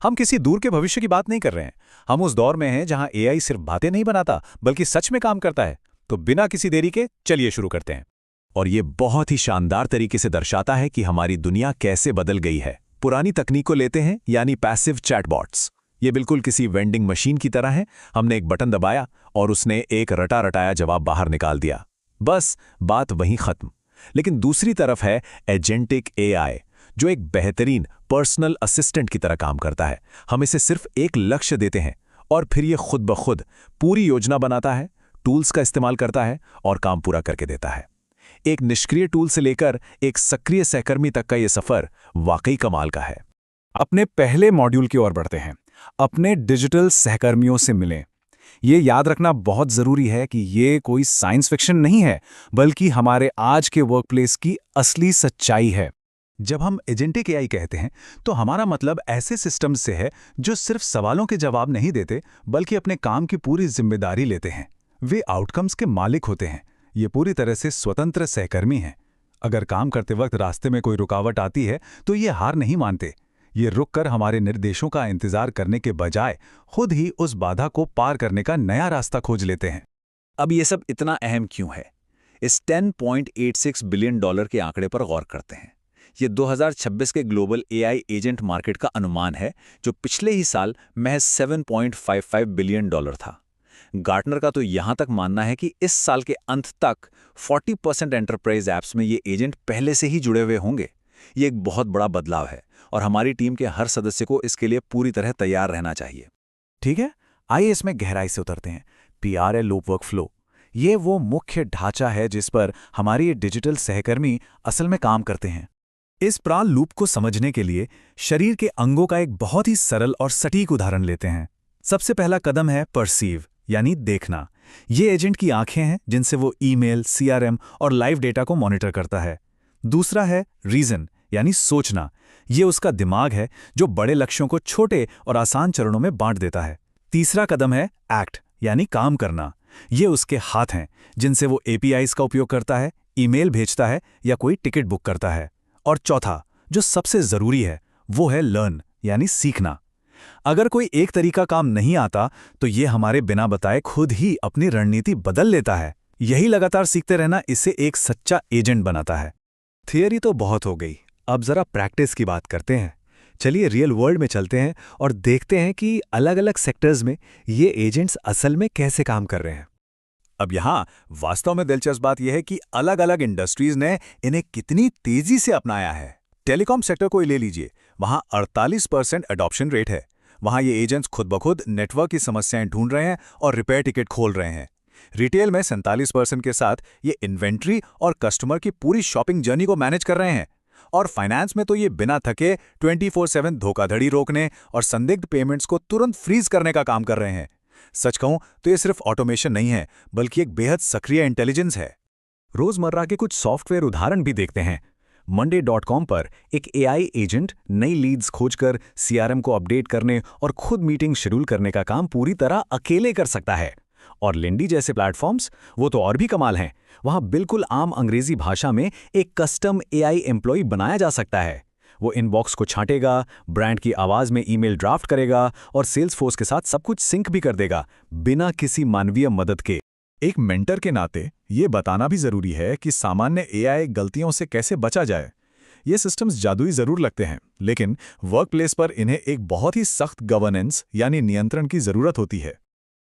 हम किसी दूर के भविष्य की बात नहीं कर रहे हैं। हम उस दौर में हैं जहां एआई सिर्फ बातें नहीं बनाता बल्कि सच में काम करता है। तो बिना किसी देरी के चलिए शुरू करते हैं। और ये बहुत ही शानदार तरीके से दर्शाता है कि हमारी दुनिया कैसे बदल गई है। पुरानी तकनीक को लेते हैं, यानी पैसिव चैटबॉट्स। ये बिल्कुल किसी वेंडिंग मशीन की तरह है। हमने एक बटन दबाया और उसने एक रटा रटाया जवाब बाहर निकाल दिया। बस बात वहीं खत्म। लेकिन दूसरी तरफ है एजेंटिक एआई, जो एक बेहतरीन पर्सनल असिस्टेंट की तरह काम करता है। हम इसे सिर्फ एक लक्ष्य देते हैं और फिर ये खुद ब खुद पूरी योजना बनाता है, टूल्स का इस्तेमाल करता है और काम पूरा करके देता है। एक निष्क्रिय टूल से लेकर एक सक्रिय सहकर्मी तक का ये सफर वाकई कमाल का है। अपने पहले मॉड्यूल की ओर बढ़ते हैं। अपने डिजिटल सहकर्मियों से मिलें। ये याद रखना बहुत ज़रूरी है कि ये कोई साइंस फिक्शन नहीं है, बल्कि हमारे आज के वर्कप्लेस की असली सच्चाई है। जब हम एजेंटिक एआई कहते हैं तो हमारा मतलब ऐसे सिस्टम से है जो सिर्फ सवालों के जवाब नहीं देते बल्कि अपने काम की पूरी जिम्मेदारी लेते हैं। वे आउटकम्स के मालिक होते हैं। ये पूरी तरह से स्वतंत्र सहकर्मी हैं। अगर काम करते वक्त रास्ते में कोई रुकावट आती है तो ये हार नहीं मानते। ये रुककर हमारे निर्देशों का इंतजार करने के बजाय खुद ही उस बाधा को पार करने का नया रास्ता खोज लेते हैं। अब ये सब इतना अहम क्यों है? इस $10.86 बिलियन के आंकड़े पर गौर करते हैं। ये 2026 के ग्लोबल एआई एजेंट मार्केट का अनुमान है, जो पिछले ही साल महज $7.55 बिलियन था। गार्टनर का तो यहां तक मानना है कि इस साल के अंत तक 40% एंटरप्राइज ऐप्स में ये एजेंट पहले से ही जुड़े हुए होंगे। ये एक बहुत बड़ा बदलाव है और हमारी टीम के हर सदस्य को इसके लिए पूरी तरह तैयार रहना चाहिए। ठीक है, आइए इसमें गहराई से उतरते हैं। पीआरएल लूप वर्कफ्लो, ये वो मुख्य ढांचा है जिस पर हमारे ये डिजिटल सहकर्मी असल में काम करते हैं। इस प्राल लूप को समझने के लिए शरीर के अंगों का एक बहुत ही सरल और सटीक उदाहरण लेते हैं। सबसे पहला कदम है परसीव, यानी देखना। ये एजेंट की आंखें हैं जिनसे वो ईमेल, सीआरएम और लाइव डेटा को मॉनिटर करता है। दूसरा है रीजन, यानी सोचना। ये उसका दिमाग है जो बड़े लक्ष्यों को छोटे और आसान चरणों में बांट देता है। तीसरा कदम है एक्ट, यानी काम करना। ये उसके हाथ हैं जिनसे वो एपीआईज का उपयोग करता है, ईमेल भेजता है या कोई टिकट बुक करता है। और चौथा, जो सबसे जरूरी है, वो है लर्न, यानी सीखना। अगर कोई एक तरीका काम नहीं आता तो ये हमारे बिना बताए खुद ही अपनी रणनीति बदल लेता है। यही लगातार सीखते रहना इसे एक सच्चा एजेंट बनाता है। थियरी तो बहुत हो गई, अब जरा प्रैक्टिस की बात करते हैं। चलिए रियल वर्ल्ड में चलते हैं और देखते हैं कि अलग अलग सेक्टर्स में ये एजेंट्स असल में कैसे काम कर रहे हैं। अब यहाँ वास्तव में दिलचस्प बात यह है कि अलग अलग इंडस्ट्रीज ने इन्हें कितनी तेजी से अपनाया है। टेलीकॉम सेक्टर को ही ले लीजिए, वहां 48% अडॉप्शन रेट है। वहां ये एजेंट्स खुद ब खुद नेटवर्क की समस्याएं ढूंढ रहे हैं और रिपेयर टिकट खोल रहे हैं। रिटेल में 47% के साथ ये इन्वेंट्री और कस्टमर की पूरी शॉपिंग जर्नी को मैनेज कर रहे हैं। और फाइनेंस में तो ये बिना थके 24/7 धोखाधड़ी रोकने और संदिग्ध पेमेंट्स को तुरंत फ्रीज करने का काम कर रहे हैं। सच कहूं तो ये सिर्फ ऑटोमेशन नहीं है, बल्कि एक बेहद सक्रिय इंटेलिजेंस है। रोजमर्रा के कुछ सॉफ्टवेयर उदाहरण भी देखते हैं। Monday.com पर एक एआई एजेंट नई लीड्स खोजकर सीआरएम को अपडेट करने और खुद मीटिंग शेड्यूल करने का काम पूरी तरह अकेले कर सकता है। और लिंडी जैसे प्लेटफॉर्म्स, वो तो और भी कमाल हैं। वहां बिल्कुल आम अंग्रेजी भाषा में एक कस्टम एआई एम्प्लॉय बनाया जा सकता है। वो इनबॉक्स को छांटेगा, ब्रांड की आवाज में ईमेल ड्राफ्ट करेगा और सेल्सफोर्स के साथ सब कुछ सिंक भी कर देगा, बिना किसी मानवीय मदद के। एक मेंटर के नाते ये बताना भी जरूरी है कि सामान्य एआई गलतियों से कैसे बचा जाए। ये सिस्टम्स जादुई जरूर लगते हैं, लेकिन वर्कप्लेस पर इन्हें एक बहुत ही सख्त गवर्नेंस यानी नियंत्रण की जरूरत होती है।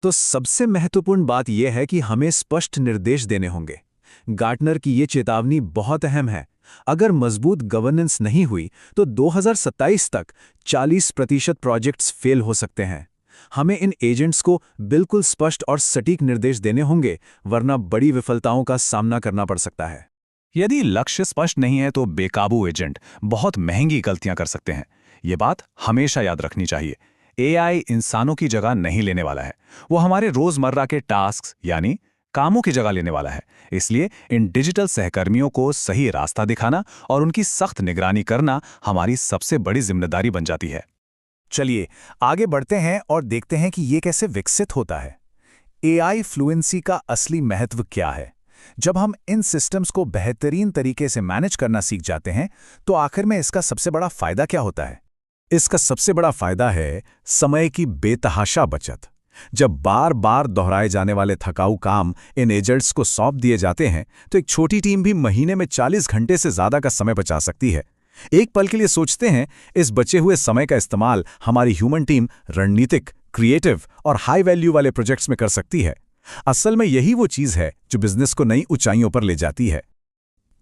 तो सबसे महत्वपूर्ण बात यह है कि हमें स्पष्ट निर्देश देने होंगे। गार्टनर की ये चेतावनी बहुत अहम है। अगर मजबूत गवर्नेंस नहीं हुई तो 2027 तक 40% प्रोजेक्ट्स फेल हो सकते हैं। हमें इन एजेंट्स को बिल्कुल स्पष्ट और सटीक निर्देश देने होंगे, वरना बड़ी विफलताओं का सामना करना पड़ सकता है। यदि लक्ष्य स्पष्ट नहीं है तो बेकाबू एजेंट बहुत महंगी गलतियां कर सकते हैं। ये बात हमेशा याद रखनी चाहिए। एआई इंसानों की जगह नहीं लेने वाला है, वो हमारे रोजमर्रा के टास्क यानी कामों की जगह लेने वाला है। इसलिए इन डिजिटल सहकर्मियों को सही रास्ता दिखाना और उनकी सख्त निगरानी करना हमारी सबसे बड़ी जिम्मेदारी बन जाती है। चलिए आगे बढ़ते हैं और देखते हैं कि ये कैसे विकसित होता है। एआई फ्लुएंसी का असली महत्व क्या है? जब हम इन सिस्टम्स को बेहतरीन तरीके से मैनेज करना सीख जाते हैं तो आखिर में इसका सबसे बड़ा फायदा क्या होता है? इसका सबसे बड़ा फायदा है समय की बेतहाशा बचत। जब बार बार दोहराए जाने वाले थकाऊ काम इन एजेंट्स को सौंप दिए जाते हैं तो एक छोटी टीम भी महीने में 40 घंटे से ज्यादा का समय बचा सकती है। एक पल के लिए सोचते हैं, इस बचे हुए समय का इस्तेमाल हमारी ह्यूमन टीम रणनीतिक, क्रिएटिव और हाई वैल्यू वाले प्रोजेक्ट्स में कर सकती है। असल में यही वो चीज है जो बिजनेस को नई ऊंचाइयों पर ले जाती है।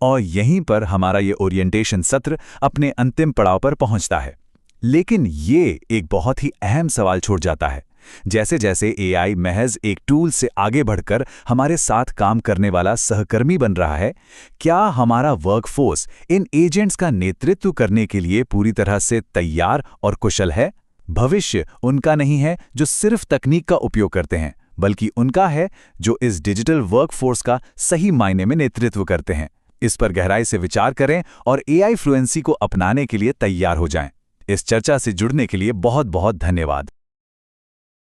और यहीं पर हमारा ये ओरिएंटेशन सत्र अपने अंतिम पड़ाव पर पहुंचता है। लेकिन ये एक बहुत ही अहम सवाल छोड़ जाता है। जैसे जैसे एआई महज एक टूल से आगे बढ़कर हमारे साथ काम करने वाला सहकर्मी बन रहा है, क्या हमारा वर्कफोर्स इन एजेंट्स का नेतृत्व करने के लिए पूरी तरह से तैयार और कुशल है? भविष्य उनका नहीं है जो सिर्फ तकनीक का उपयोग करते हैं, बल्कि उनका है जो इस डिजिटल वर्कफोर्स का सही मायने में नेतृत्व करते हैं। इस पर गहराई से विचार करें और एआई फ्लुएंसी को अपनाने के लिए तैयार हो जाएं। इस चर्चा से जुड़ने के लिए बहुत बहुत धन्यवाद।